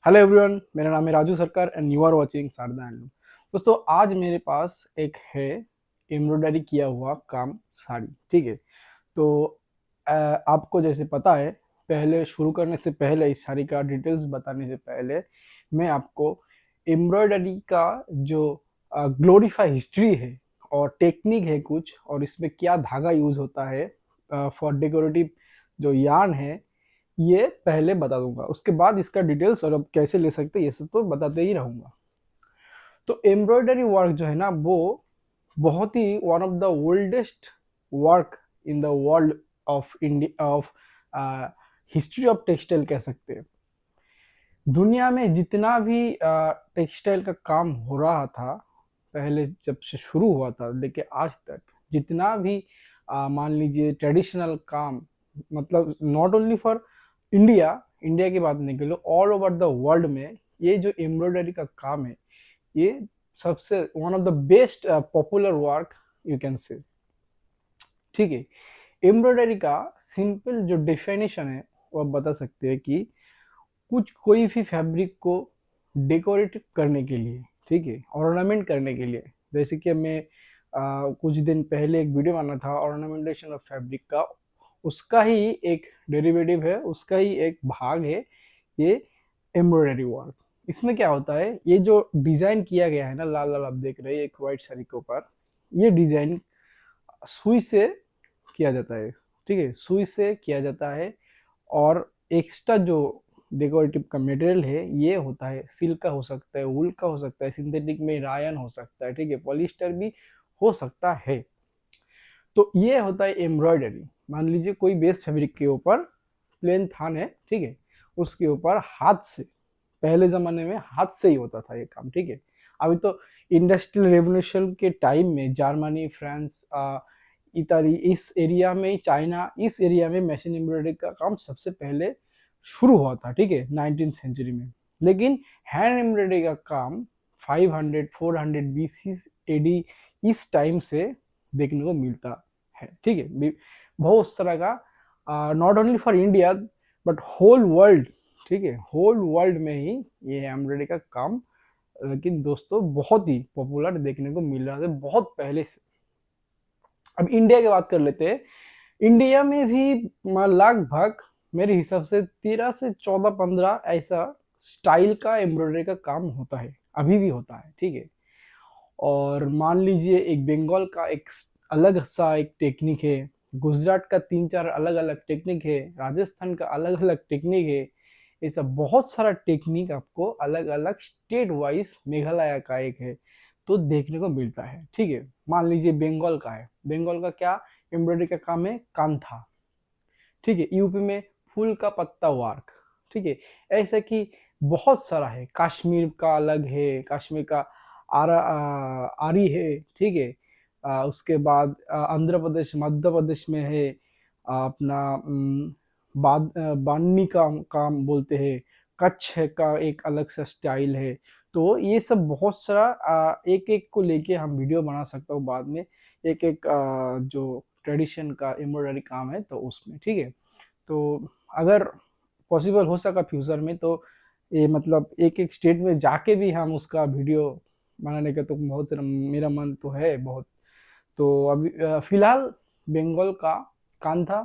Hello everyone, मेरा नाम है Raju Sarkar and you are watching Sharda handloom. दोस्तों, आज मेरे पास एक है एम्ब्रॉयडरी किया हुआ काम साड़ी। ठीक है। तो आपको जैसे पता है, पहले शुरू करने से पहले, इस साड़ी का डिटेल्स बताने से पहले मैं आपको एम्ब्रॉयडरी का जो ग्लोरीफाई हिस्ट्री है और टेक्निक है कुछ, और इसमें क्या धागा यूज होता है फॉर डेकोरेटिव जो यार्न है, ये पहले बता दूंगा। उसके बाद इसका डिटेल्स और अब कैसे ले सकते हैं ये सब तो बताते ही रहूंगा। तो एम्ब्रॉयडरी वर्क जो है ना, वो बहुत ही one of the oldest work in the world of India, of history of textile कह सकते हैं। दुनिया में जितना भी टेक्सटाइल का काम हो रहा था, पहले जब से शुरू हुआ था लेके आज तक, जितना भी मान लीजिए ट्रेडिशनल काम, मतलब not only for India, India की बात नहीं करो, ऑल ओवर द वर्ल्ड में ये जो एम्ब्रॉयडरी का काम है, ये सबसे one of the best popular work you can say. ठीक है। एम्ब्रॉयडरी का सिंपल जो डेफिनेशन है वो आप बता सकते हैं कि कुछ कोई भी फैब्रिक को डेकोरेट करने के लिए, ठीक है, ऑर्नामेंट करने के लिए। जैसे कि मैं कुछ दिन पहले एक वीडियो बना था ऑर्नामेंटेशन ऑफ फैब्रिक का, उसका ही एक डेरिवेटिव है, उसका ही एक भाग है ये एम्ब्रॉयडरी वर्क। इसमें क्या होता है, ये जो डिजाइन किया गया है ना, लाल लाल आप देख रहे हैं एक व्हाइट साड़ी के ऊपर, ये डिजाइन सुई से किया जाता है। ठीक है, सुई से किया जाता है। और एक्स्ट्रा जो डेकोरेटिव का मटेरियल है ये होता है सिल्क का, हो सकता है वूल का, हो सकता है सिंथेटिक में रायन हो सकता है, ठीक है, पॉलिस्टर भी हो सकता है। तो ये होता है एम्ब्रॉयडरी। मान लीजिए कोई बेस फैब्रिक के ऊपर प्लेन थान है, ठीक है, उसके ऊपर हाथ से, पहले जमाने में हाथ से ही होता था ये काम। ठीक है। अभी तो इंडस्ट्रियल रेवोल्यूशन के टाइम में जर्मनी, फ्रांस, इताली, इस एरिया में, चाइना, इस एरिया में मशीन एम्ब्रॉयडरी का काम सबसे पहले शुरू हुआ था। ठीक है, 19th सेंचुरी में। लेकिन हैंड एम्ब्रॉयडरी का काम 500 400 बीसी एडी इस टाइम से देखने को मिलता है। ठीक है, बहुत सारा का, not only for India but whole world. ठीक है, होल वर्ल्ड में ही ये एम्ब्रॉयडरी का काम, लेकिन दोस्तों बहुत ही पॉपुलर देखने को मिल रहा था बहुत पहले से। अब इंडिया की बात कर लेते हैं। इंडिया में भी लगभग मेरे हिसाब से 13 से 14 15 ऐसा स्टाइल का एम्ब्रॉयडरी का काम होता है, अभी भी होता है। ठीक है। और मान लीजिए एक बंगाल का एक अलग सा एक टेक्निक है, गुजरात का 3 4 अलग अलग टेक्निक है, राजस्थान का अलग अलग टेक्निक है। ऐसा बहुत सारा टेक्निक आपको अलग अलग स्टेट वाइज, मेघालय का एक है, तो देखने को मिलता है। ठीक है। मान लीजिए बंगाल का है, बंगाल का क्या एम्ब्रॉयडरी का काम है, कांथा। ठीक है। यूपी में फूल का पत्ता वर्क। ठीक है। ऐसा कि बहुत सारा है। कश्मीर का अलग है, कश्मीर का आरी है। ठीक है। उसके बाद आंध्र प्रदेश, मध्य प्रदेश में है अपना बानी का काम बोलते हैं। कच्छ है का एक अलग सा स्टाइल है। तो ये सब बहुत सारा, एक एक को लेके हम वीडियो बना सकता हूँ बाद में, एक एक जो ट्रेडिशन का एम्ब्रॉयडरी काम है तो उसमें। ठीक है। तो अगर पॉसिबल हो सका फ्यूचर में तो ये मतलब एक एक स्टेट में जाके भी हम उसका वीडियो बनाने का तो बहुत सारा मेरा मन तो है बहुत। तो अभी फिलहाल बंगाल का कांथा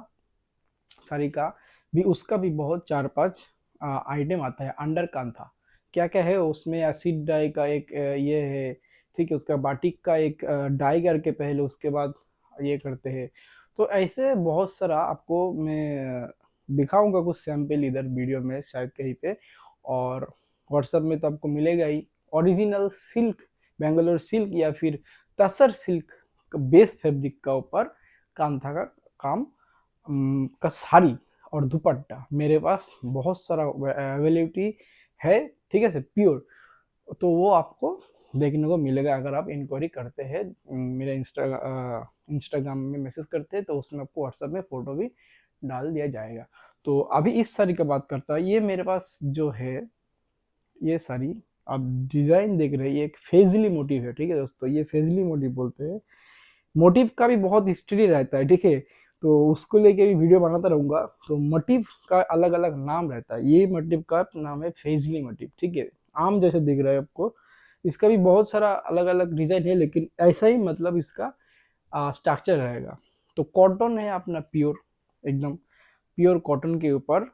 साड़ी का भी, उसका भी बहुत 4 5 आइटम आता है अंडर कांथा। क्या क्या है उसमें, एसिड डाई का एक ये है। ठीक है। उसका बाटिक का एक डाई करके पहले, उसके बाद ये करते हैं। तो ऐसे बहुत सारा आपको मैं दिखाऊंगा कुछ सैंपल इधर वीडियो में शायद कहीं पे, और व्हाट्सएप में तो आपको मिलेगा ही। ओरिजिनल सिल्क, बेंगलोर सिल्क या फिर तसर सिल्क बेस फैब्रिक का ऊपर कांथा का काम, का साड़ी और दुपट्टा मेरे पास बहुत सारा अवेलेबिलिटी है। ठीक है, से प्योर। तो वो आपको देखने को मिलेगा अगर आप इंक्वायरी करते हैं, मेरे इंस्टाग्राम में मैसेज करते हैं, तो उसमें आपको व्हाट्सएप में फोटो भी डाल दिया जाएगा। तो अभी इस साड़ी का बात करता है, ये मेरे पास जो है ये साड़ी, आप डिजाइन देख रहे हैं, ये एक फेजली मोटिव है। ठीक है दोस्तों, ये फेजली मोटिव बोलते हैं। मोटिव का भी बहुत हिस्ट्री रहता है। ठीक है। तो उसको लेके भी वीडियो बनाता रहूंगा। तो मोटिव का अलग अलग नाम रहता है, ये मोटिव का नाम है फेजली मोटिव, ठीक है। आम जैसे दिख रहा है आपको, इसका भी बहुत सारा अलग अलग डिजाइन है, लेकिन ऐसा ही मतलब इसका स्ट्रक्चर रहेगा। तो कॉटन है अपना प्योर, एकदम प्योर कॉटन के ऊपर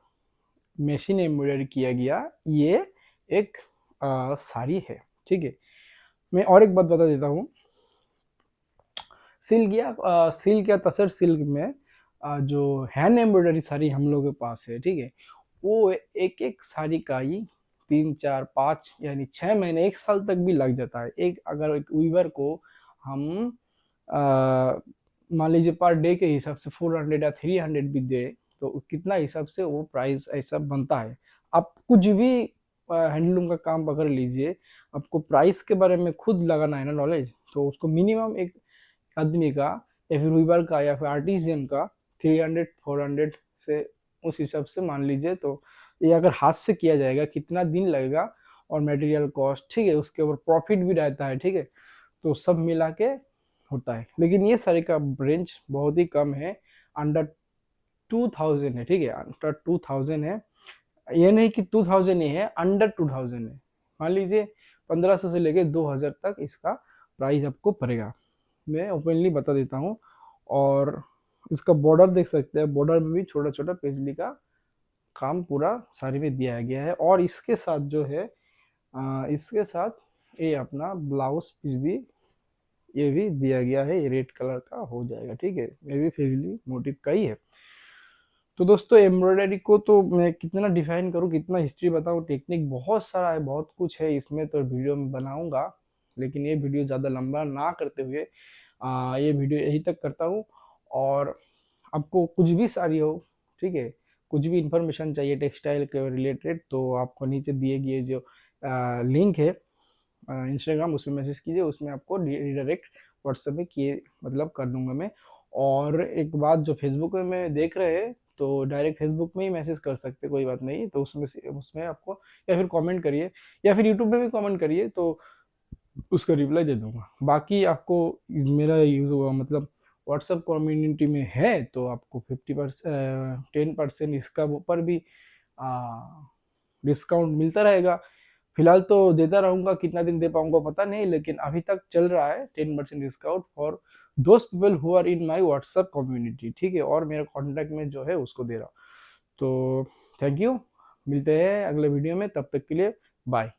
मशीन एम्ब्रॉयडरी किया गया ये एक साड़ी है, ठीक है। मैं और एक बात बता देता हूँ, सिल्क या तसर सिल्क में जो हैंड एम्ब्रॉयडरी साड़ी हम लोग के पास है, ठीक है, वो एक एक साड़ी का ही 3 4 5 यानी 6 महीने 1 साल तक भी लग जाता है। एक अगर एक वीवर को हम मान लीजिए पर डे के हिसाब से 400 या 300 भी दे, तो कितना हिसाब से वो प्राइस ऐसा बनता है। आप कुछ भी हैंडलूम का काम पकड़ लीजिए, आपको प्राइस के बारे में खुद लगाना है ना नॉलेज, तो उसको मिनिमम एक आदमी का या फिर वीवर का या फिर आर्टिजियन का 300 400 से उस हिसाब से मान लीजिए। तो ये अगर हाथ से किया जाएगा कितना दिन लगेगा, और मटेरियल कॉस्ट, ठीक है, उसके ऊपर प्रॉफिट भी रहता है, ठीक है। तो सब मिला के होता है, लेकिन ये साड़ी का रेंज बहुत ही कम है, अंडर 2000 है, ठीक है, अंडर 2000 है। ये नहीं कि 2000 ही है, अंडर 2000 है। मान लीजिए 1500 से लेके 2000 तक इसका प्राइस आपको पड़ेगा, मैं ओपनली बता देता हूँ। और इसका बॉर्डर देख सकते हैं, बॉर्डर में भी छोटा छोटा पेजली का काम पूरा साड़ी में दिया गया है। और इसके साथ जो है इसके साथ ये अपना ब्लाउज पीस भी ये भी दिया गया है, ये रेड कलर का हो जाएगा, ठीक है, ये भी फेजली मोटिव का ही है। तो दोस्तों एम्ब्रॉयडरी को तो मैं कितना डिफाइन करूँ, कितना हिस्ट्री बताऊँ, टेक्निक बहुत सारा है, बहुत कुछ है इसमें, तो वीडियो में बनाऊंगा। लेकिन ये वीडियो ज़्यादा लंबा ना करते हुए ये वीडियो यही तक करता हूँ। और आपको कुछ भी साड़ी हो, ठीक है, कुछ भी इंफॉर्मेशन चाहिए टेक्सटाइल के रिलेटेड, तो आपको नीचे दिए गए जो लिंक है इंस्टाग्राम, उसमें मैसेज कीजिए, उसमें आपको डायरेक्ट व्हाट्सएप में किए मतलब कर दूंगा मैं। और एक बात, जो फेसबुक में मैं देख रहे हैं तो डायरेक्ट फेसबुक में ही मैसेज कर सकते, कोई बात नहीं, तो उसमें आपको या फिर कमेंट करिए, या फिर यूट्यूब में भी कमेंट करिए, तो उसका रिप्लाई दे दूंगा। बाकी आपको मेरा यूज हुआ मतलब व्हाट्सएप कम्युनिटी में है, तो आपको 50% 10% इसका ऊपर भी डिस्काउंट मिलता रहेगा। फिलहाल तो देता रहूंगा, कितना दिन दे पाऊंगा पता नहीं, लेकिन अभी तक चल रहा है 10% डिस्काउंट फॉर दोस्त people who are in my WhatsApp community, ठीक है, और मेरा कॉन्टैक्ट में जो है उसको दे रहा हूँ। तो थैंक यू, मिलते हैं अगले वीडियो में, तब तक के लिए बाय।